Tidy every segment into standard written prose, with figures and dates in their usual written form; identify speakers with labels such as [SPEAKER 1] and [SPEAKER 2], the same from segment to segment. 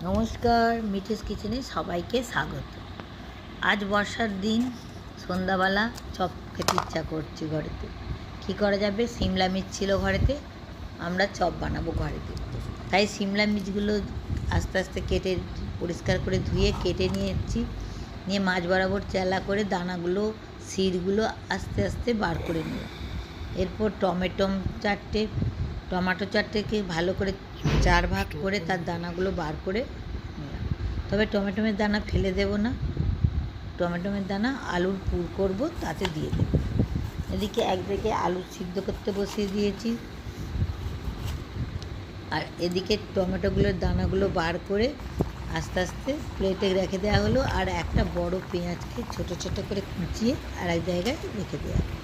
[SPEAKER 1] নমস্কার, মিঠুস কিচেনে সবাইকে স্বাগত। আজ বর্ষার দিন, সন্ধ্যাবেলা চপ খেতে ইচ্ছা করছে। ঘরেতে কী করা যাবে? সিমলা মির্চ ছিল ঘরেতে, আমরা চপ বানাবো ঘরেতে। তাই সিমলা মির্চগুলো আস্তে আস্তে কেটে পরিষ্কার করে ধুয়ে কেটে নিয়েছি। নিয়ে মাছ বরাবর চেলা করে দানাগুলো শিরগুলো আস্তে আস্তে বার করে নিলাম। এরপর টমেটো চারটেকে ভালো করে 4 ভাগ করে তার দানাগুলো বার করে নিলাম। তবে টমেটোমের দানা ফেলে দেব না, টমেটোমের দানা আলুর পুর করব তাতে দিয়ে দেব। এদিকে একদিকে আলু সিদ্ধ করতে বসিয়ে দিয়েছি, আর এদিকে টমেটোগুলোর দানাগুলো বার করে আস্তে আস্তে প্লেটে রেখে দেওয়া হলো। আর একটা বড় পেঁয়াজকে ছোট ছোট করে কুচিয়ে আর এক জায়গায় রেখে দেওয়া হলো।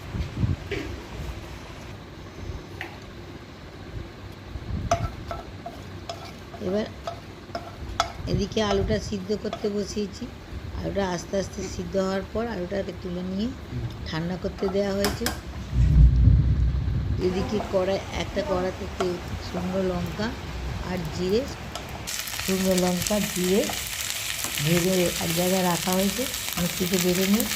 [SPEAKER 1] এবার এদিকে আলুটা সিদ্ধ করতে বসিয়েছি। আলুটা আস্তে আস্তে সিদ্ধ হওয়ার পর আলুটাকে তুলে নিয়ে ঠান্ডা করতে দেওয়া হয়েছে। এদিকে একটা কড়াতে শুকনো লঙ্কা আর জিরে ভেজে এক জায়গায় রাখা হয়েছে। মিক্সিতে বেটে নিয়ে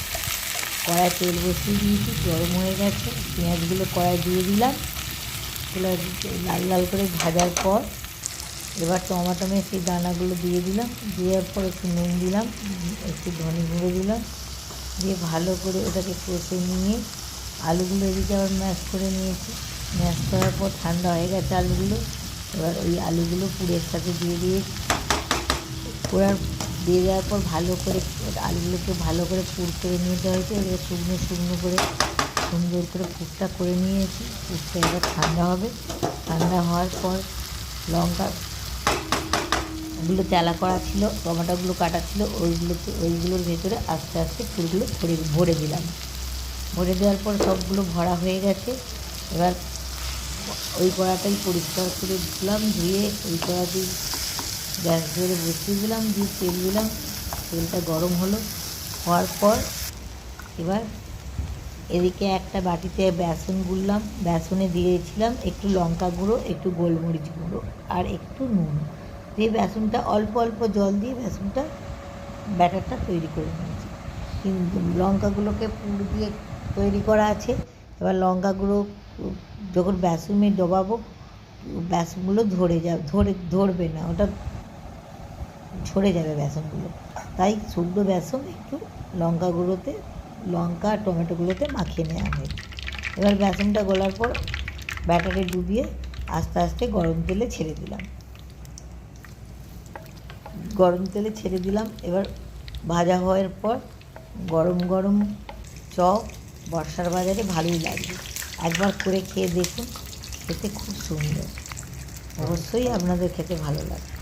[SPEAKER 1] কড়ায় তেল বসিয়ে দিয়েছি, গরম হয়ে গেছে। পেঁয়াজগুলো কড়ায় দিয়ে দিলাম, লাল লাল করে ভাজার পর এবার টমেটোমের সেই দানাগুলো দিয়ে দিলাম। দেওয়ার পর একটু নুন দিলাম, একটু ধনে গুঁড়ো দিলাম, দিয়ে ভালো করে ওটাকে কষে নিয়ে আলুগুলো এদিকে আবার ম্যাশ করে নিয়েছি। ম্যাশ করার পর ঠান্ডা হয়ে গেছে আলুগুলো। এবার ওই আলুগুলো পুরের সাথে দিয়ে দিয়েছি। দিয়ে দেওয়ার পর ভালো করে আলুগুলোকে ভালো করে পুর করে নিতে হয়েছে। এবার শুকনো করে সুন্দর করে পুরটা করে নিয়েছি। পুরটা এবার ঠান্ডা হবে। ঠান্ডা হওয়ার পর লঙ্কাগুলো তেলা করা ছিল, টমেটোগুলো কাটা ছিল, ওইগুলোর ভেতরে আস্তে আস্তে পুরগুলো ভরে দিলাম। ভরে দেওয়ার পর সবগুলো ভরা হয়ে গেছে। এবার ওই কড়াটাই পরিষ্কার করে দিলাম, ধুয়ে ওই কড়াতেই গ্যাস ধরে বসিয়ে দিলাম, দিয়ে তেল দিলাম। তেলটা গরম হওয়ার পর এবার এদিকে একটা বাটিতে বেসন গুললাম। বেসনে দিয়েছিলাম একটু লঙ্কা গুঁড়ো, একটু গোলমরিচ গুঁড়ো আর একটু নুন দিয়ে বেসনটা অল্প অল্প জল দিয়ে ব্যাটারটা তৈরি করে নিয়েছি। কিন্তু লঙ্কাগুলোকে পুর দিয়ে তৈরি করা আছে। এবার লঙ্কাগুলো যখন বেসনে ডোবাবো, বেসনগুলো ধরবে না, ওটা ঝরে যাবে বেসনগুলো। তাই শুকনো বেসন একটু লঙ্কা আর টমেটোগুলোতে মাখিয়ে নেওয়া হয়। এবার বেসনটা গলার পর ব্যাটারে ডুবিয়ে আস্তে আস্তে গরম তেলে ছেড়ে দিলাম। এবার ভাজা হওয়ার পর গরম গরম চপ বর্ষার বাজারে ভালোই লাগবে। একবার করে খেয়ে দেখুন, খেতে খুব সুন্দর। অবশ্যই আপনাদের খেতে ভালো লাগবে।